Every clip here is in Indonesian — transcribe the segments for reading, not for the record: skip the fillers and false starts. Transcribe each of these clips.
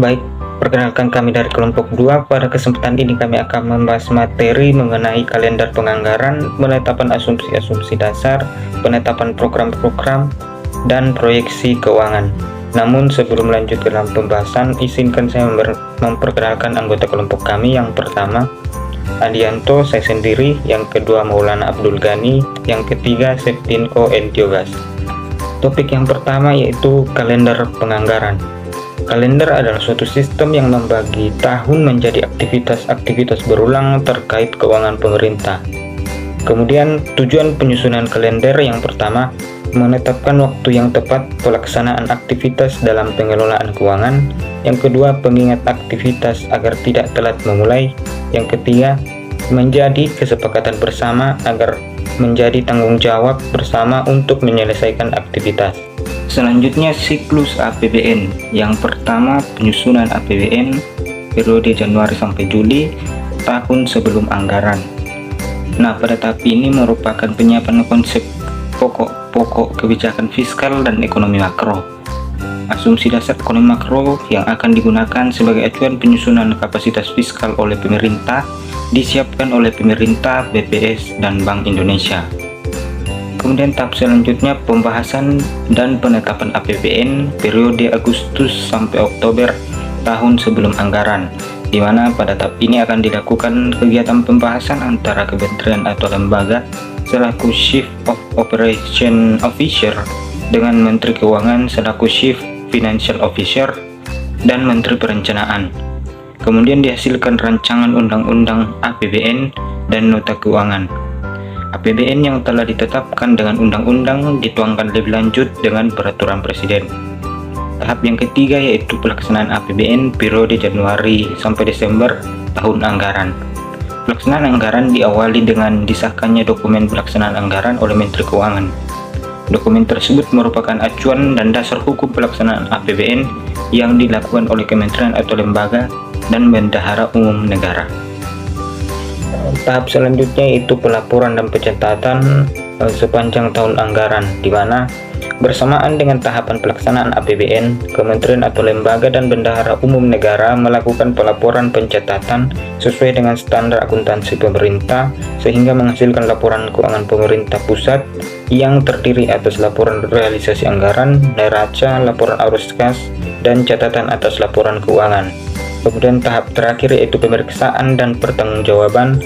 Baik, perkenalkan kami dari kelompok 2. Pada kesempatan ini kami akan membahas materi mengenai kalender penganggaran, penetapan asumsi-asumsi dasar, penetapan program-program, dan proyeksi keuangan. Namun sebelum lanjut ke dalam pembahasan, izinkan saya memperkenalkan anggota kelompok kami. Yang pertama, Adianto, saya sendiri. Yang kedua, Maulana Abdul Ghani. Yang ketiga, Septinko Entiogas. Topik yang pertama yaitu kalender penganggaran. Kalender adalah suatu sistem yang membagi tahun menjadi aktivitas-aktivitas berulang terkait keuangan pemerintah. Kemudian tujuan penyusunan kalender yang pertama, menetapkan waktu yang tepat pelaksanaan aktivitas dalam pengelolaan keuangan. Yang kedua, pengingat aktivitas agar tidak telat memulai. Yang ketiga, menjadi kesepakatan bersama agar menjadi tanggung jawab bersama untuk menyelesaikan aktivitas. Selanjutnya, siklus APBN. Yang pertama, penyusunan APBN periode Januari sampai Juli tahun sebelum anggaran. Nah, pada tahap ini merupakan penyiapan konsep pokok kebijakan fiskal dan ekonomi makro. Asumsi dasar ekonomi makro yang akan digunakan sebagai acuan penyusunan kapasitas fiskal oleh pemerintah disiapkan oleh pemerintah, BPS, dan Bank Indonesia. Kemudian tahap selanjutnya, pembahasan dan penetapan APBN periode Agustus sampai Oktober tahun sebelum anggaran, di mana pada tahap ini akan dilakukan kegiatan pembahasan antara kementerian atau lembaga selaku Chief of Operation Officer dengan Menteri Keuangan selaku Chief Financial Officer dan Menteri Perencanaan. Kemudian dihasilkan rancangan undang-undang APBN dan nota keuangan. APBN yang telah ditetapkan dengan undang-undang dituangkan lebih lanjut dengan peraturan presiden. Tahap yang ketiga yaitu pelaksanaan APBN periode Januari sampai Desember tahun anggaran. Pelaksanaan anggaran diawali dengan disahkannya dokumen pelaksanaan anggaran oleh Menteri Keuangan. Dokumen tersebut merupakan acuan dan dasar hukum pelaksanaan APBN yang dilakukan oleh kementerian atau lembaga dan bendahara umum negara. Tahap selanjutnya yaitu pelaporan dan pencatatan sepanjang tahun anggaran, di mana bersamaan dengan tahapan pelaksanaan APBN, kementerian atau lembaga dan bendahara umum negara melakukan pelaporan pencatatan sesuai dengan standar akuntansi pemerintah sehingga menghasilkan laporan keuangan pemerintah pusat yang terdiri atas laporan realisasi anggaran, neraca, laporan arus kas, dan catatan atas laporan keuangan. Kemudian tahap terakhir yaitu pemeriksaan dan pertanggungjawaban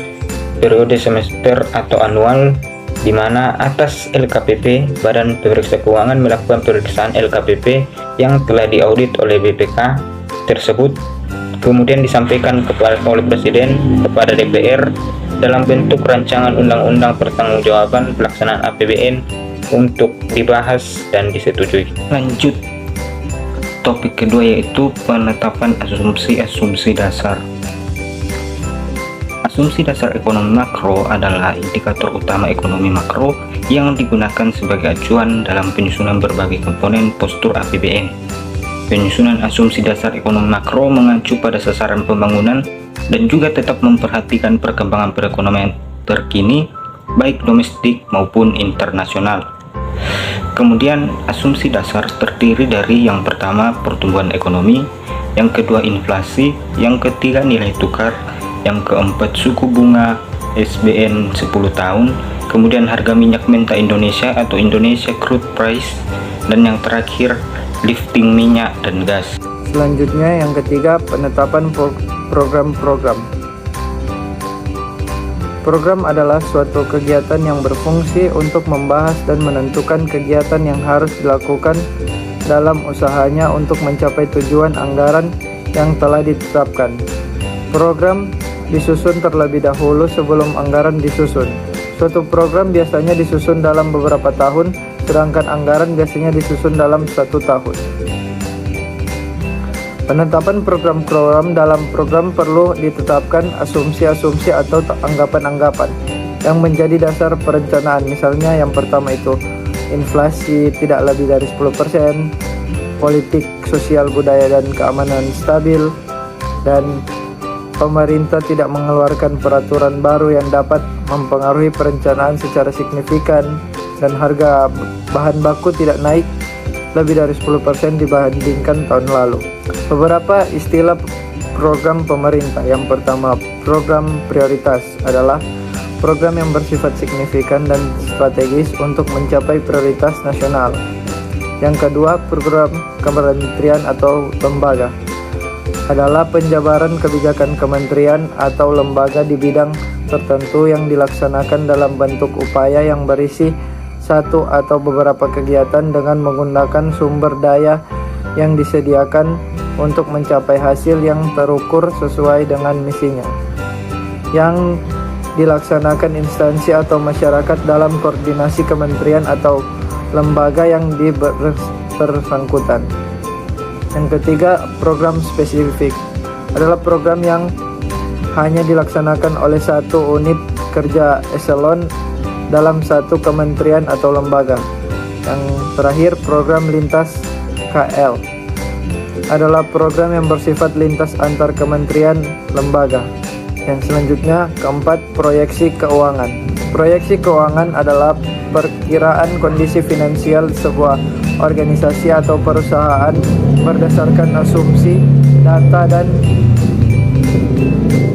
periode semester atau anual, di mana atas LKPP Badan Pemeriksa Keuangan melakukan pemeriksaan LKPP yang telah diaudit oleh BPK tersebut, kemudian disampaikan oleh Presiden kepada DPR dalam bentuk rancangan undang-undang pertanggungjawaban pelaksanaan APBN untuk dibahas dan disetujui. Lanjut topik kedua yaitu penetapan asumsi-asumsi dasar. Asumsi dasar ekonomi makro adalah indikator utama ekonomi makro yang digunakan sebagai acuan dalam penyusunan berbagai komponen postur APBN. Penyusunan asumsi dasar ekonomi makro mengacu pada sasaran pembangunan dan juga tetap memperhatikan perkembangan perekonomian terkini, baik domestik maupun internasional. Kemudian asumsi dasar terdiri dari yang pertama pertumbuhan ekonomi, yang kedua inflasi, yang ketiga nilai tukar, yang keempat suku bunga SBN 10 tahun, kemudian harga minyak mentah Indonesia atau Indonesia Crude Price, dan yang terakhir lifting minyak dan gas. Selanjutnya yang ketiga, penetapan program-program. Program adalah suatu kegiatan yang berfungsi untuk membahas dan menentukan kegiatan yang harus dilakukan dalam usahanya untuk mencapai tujuan anggaran yang telah ditetapkan. Program disusun terlebih dahulu sebelum anggaran disusun. Suatu program biasanya disusun dalam beberapa tahun, sedangkan anggaran biasanya disusun dalam 1 tahun. Penetapan program-program. Dalam program perlu ditetapkan asumsi-asumsi atau anggapan-anggapan yang menjadi dasar perencanaan. Misalnya yang pertama itu inflasi tidak lebih dari 10%, politik sosial budaya dan keamanan stabil, dan pemerintah tidak mengeluarkan peraturan baru yang dapat mempengaruhi perencanaan secara signifikan, dan harga bahan baku tidak naik lebih dari 10% dibandingkan tahun lalu. Beberapa istilah program pemerintah. Yang pertama, program prioritas adalah program yang bersifat signifikan dan strategis untuk mencapai prioritas nasional. Yang kedua, program kementerian atau lembaga adalah penjabaran kebijakan kementerian atau lembaga di bidang tertentu yang dilaksanakan dalam bentuk upaya yang berisi satu atau beberapa kegiatan dengan menggunakan sumber daya yang disediakan untuk mencapai hasil yang terukur sesuai dengan misinya, yang dilaksanakan instansi atau masyarakat dalam koordinasi kementerian atau lembaga yang bersangkutan. Yang ketiga, program spesifik adalah program yang hanya dilaksanakan oleh satu unit kerja eselon dalam satu kementerian atau lembaga. Yang terakhir, program lintas KL adalah program yang bersifat lintas antar kementerian lembaga. Yang selanjutnya, keempat, proyeksi keuangan. Proyeksi keuangan adalah perkiraan kondisi finansial sebuah organisasi atau perusahaan berdasarkan asumsi, data, dan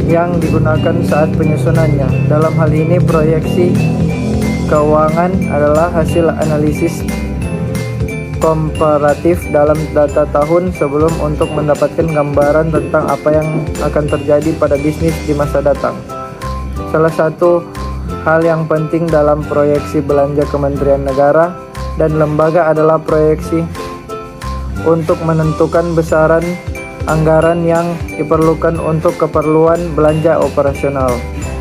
yang digunakan saat penyusunannya. Dalam hal ini, proyeksi keuangan adalah hasil analisis komparatif dalam data tahun sebelum untuk mendapatkan gambaran tentang apa yang akan terjadi pada bisnis di masa datang. Salah satu hal yang penting dalam proyeksi belanja kementerian negara dan lembaga adalah proyeksi untuk menentukan besaran anggaran yang diperlukan untuk keperluan belanja operasional.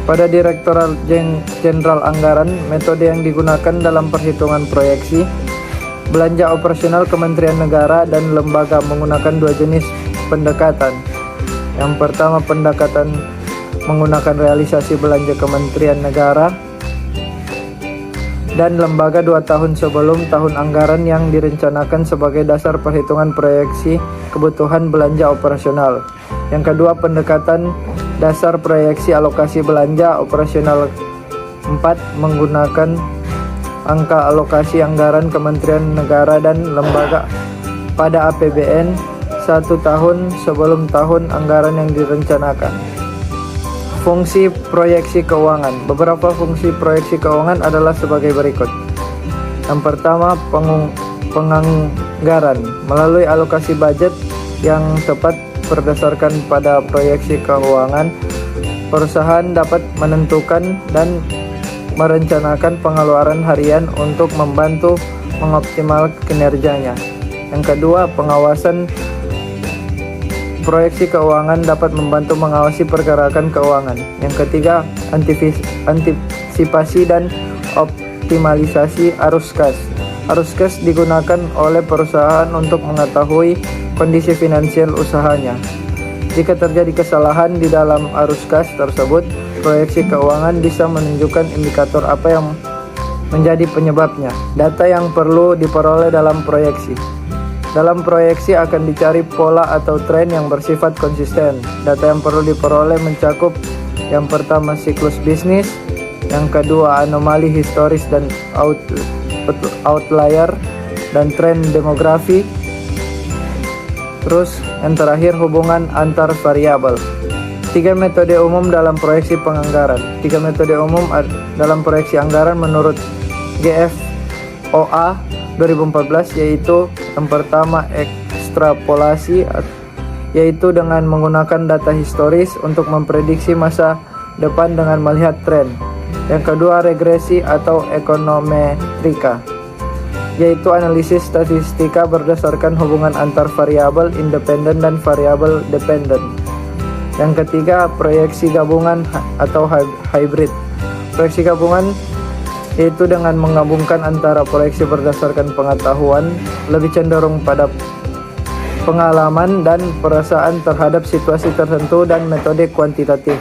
Pada Direktorat Jenderal Anggaran, metode yang digunakan dalam perhitungan proyeksi belanja operasional kementerian negara dan lembaga menggunakan dua jenis pendekatan. Yang pertama, pendekatan menggunakan realisasi belanja kementerian negara dan lembaga 2 tahun sebelum tahun anggaran yang direncanakan sebagai dasar perhitungan proyeksi kebutuhan belanja operasional. Yang kedua, pendekatan dasar proyeksi alokasi belanja operasional 4 menggunakan angka alokasi anggaran kementerian negara dan lembaga pada APBN 1 tahun sebelum tahun anggaran yang direncanakan. Fungsi proyeksi keuangan. Beberapa fungsi proyeksi keuangan adalah sebagai berikut. Yang pertama, penganggaran. Melalui alokasi budget yang tepat berdasarkan pada proyeksi keuangan, perusahaan dapat menentukan dan merencanakan pengeluaran harian untuk membantu mengoptimalkan kinerjanya. Yang kedua, pengawasan. Proyeksi keuangan dapat membantu mengawasi pergerakan keuangan. Yang ketiga, antisipasi dan optimalisasi arus kas. Arus kas digunakan oleh perusahaan untuk mengetahui kondisi finansial usahanya. Jika terjadi kesalahan di dalam arus kas tersebut, proyeksi keuangan bisa menunjukkan indikator apa yang menjadi penyebabnya. Data yang perlu diperoleh dalam proyeksi. Dalam proyeksi akan dicari pola atau tren yang bersifat konsisten. Data yang perlu diperoleh mencakup yang pertama, siklus bisnis, yang kedua, anomali historis dan outlier dan tren demografi. Terus yang terakhir, hubungan antar variabel. 3 metode umum dalam proyeksi penganggaran. 3 metode umum dalam proyeksi anggaran menurut GFOA 2014 yaitu yang pertama, ekstrapolasi, yaitu dengan menggunakan data historis untuk memprediksi masa depan dengan melihat tren. Yang kedua, regresi atau ekonometrika, yaitu analisis statistika berdasarkan hubungan antar variabel independen dan variabel dependen. Yang ketiga, proyeksi gabungan atau hybrid. Proyeksi gabungan yaitu dengan menggabungkan antara proyeksi berdasarkan pengetahuan, lebih cenderung pada pengalaman dan perasaan terhadap situasi tertentu, dan metode kuantitatif.